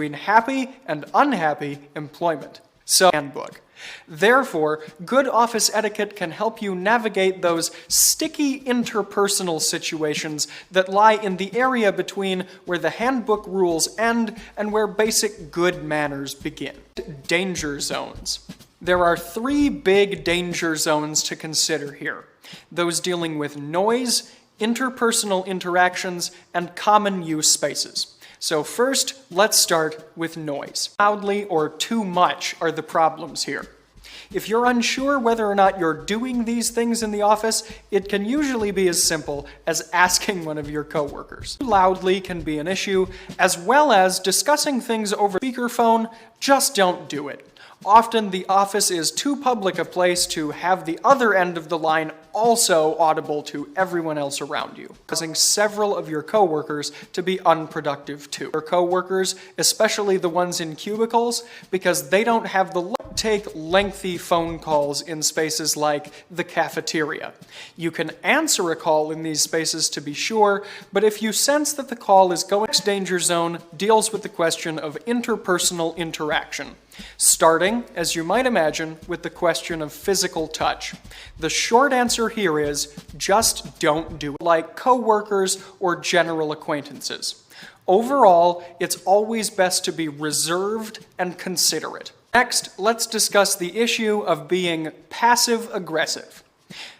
between happy and unhappy employment. So, handbook. Therefore, good office etiquette can help you navigate those sticky interpersonal situations that lie in the area between where the handbook rules end and where basic good manners begin. Danger zones. There are 3 big danger zones to consider here. Those dealing with noise, interpersonal interactions, and common use spaces. So first, let's start with noise. Loudly or too much are the problems here. If you're unsure whether or not you're doing these things in the office, it can usually be as simple as asking one of your coworkers. Loudly can be an issue, as well as discussing things over speakerphone. Just don't do it. Often the office is too public a place to have the other end of the line also audible to everyone else around you, causing several of your coworkers to be unproductive too. Your coworkers, especially the ones in cubicles, because they don't have the take lengthy phone calls in spaces like the cafeteria. You can answer a call in these spaces to be sure, but if you sense that the call is going, next danger zone deals with the question of interpersonal interaction, starting, as you might imagine, with the question of physical touch. The short answer here is just don't do it, like coworkers or general acquaintances. Overall, it's always best to be reserved and considerate. Next, let's discuss the issue of being passive-aggressive.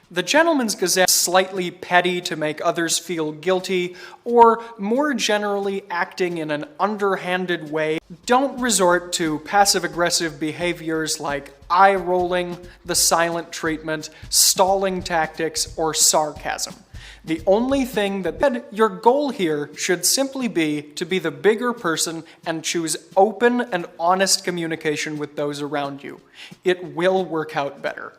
The Gentleman's Gazette is slightly petty to make others feel guilty, or more generally acting in an underhanded way. Don't resort to passive-aggressive behaviors like eye-rolling, the silent treatment, stalling tactics, or sarcasm. The only thing that your goal here should simply be to be the bigger person and choose open and honest communication with those around you. It will work out better.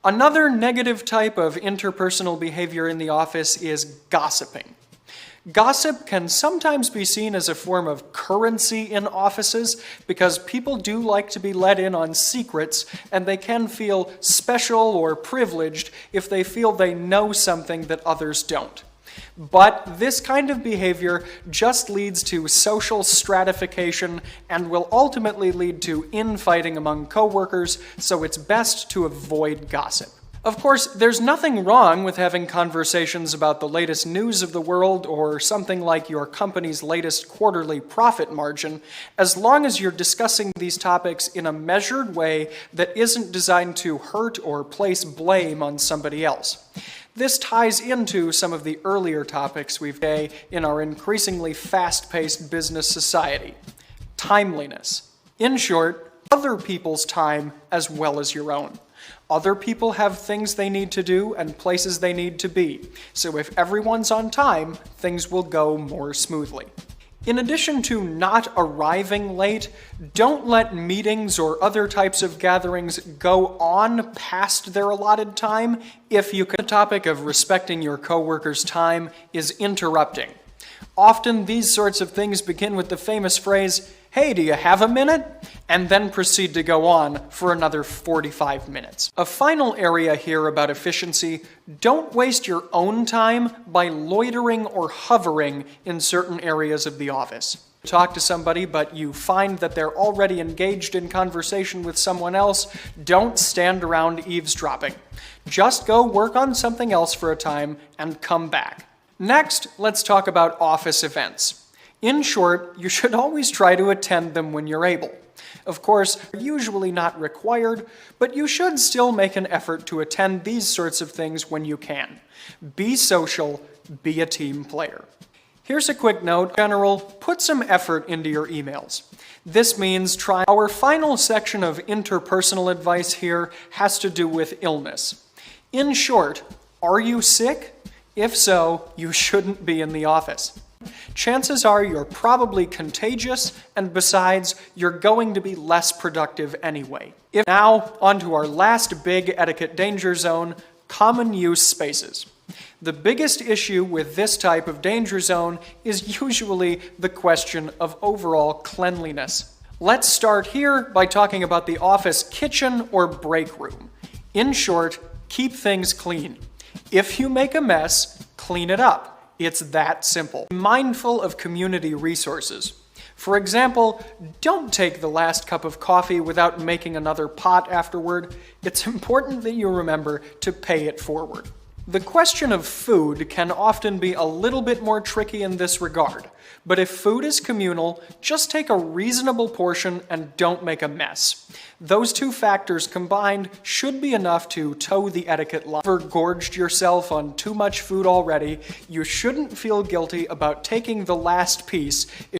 Another negative type of interpersonal behavior in the office is gossiping. Gossip can sometimes be seen as a form of currency in offices because people do like to be let in on secrets, and they can feel special or privileged if they feel they know something that others don't. But this kind of behavior just leads to social stratification and will ultimately lead to infighting among coworkers, so it's best to avoid gossip. Of course, there's nothing wrong with having conversations about the latest news of the world or something like your company's latest quarterly profit margin, as long as you're discussing these topics in a measured way that isn't designed to hurt or place blame on somebody else. This ties into some of the earlier topics we've had in our increasingly fast-paced business society. Timeliness. In short, other people's time as well as your own. Other people have things they need to do and places they need to be, so if everyone's on time, things will go more smoothly. In addition to not arriving late, don't let meetings or other types of gatherings go on past their allotted time if you can. The topic of respecting your coworkers' time is interrupting. Often these sorts of things begin with the famous phrase, "Hey, do you have a minute?" and then proceed to go on for another 45 minutes. A final area here about efficiency: don't waste your own time by loitering or hovering in certain areas of the office. Talk to somebody, but you find that they're already engaged in conversation with someone else, don't stand around eavesdropping. Just go work on something else for a time and come back. Next, let's talk about office events. In short, you should always try to attend them when you're able. Of course, they're usually not required, but you should still make an effort to attend these sorts of things when you can. Be social, be a team player. Here's a quick note. In general, put some effort into your emails. This means try. Our final section of interpersonal advice here has to do with illness. In short, are you sick? If so, you shouldn't be in the office. Chances are you're probably contagious, and besides, you're going to be less productive anyway. Now, on to our last big etiquette danger zone, common use spaces. The biggest issue with this type of danger zone is usually the question of overall cleanliness. Let's start here by talking about the office kitchen or break room. In short, keep things clean. If you make a mess, clean it up. It's that simple. Be mindful of community resources. For example, don't take the last cup of coffee without making another pot afterward. It's important that you remember to pay it forward. The question of food can often be a little bit more tricky in this regard, but if food is communal, just take a reasonable portion and don't make a mess. Those two factors combined should be enough to toe the etiquette line. If you've gorged yourself on too much food already, you shouldn't feel guilty about taking the last piece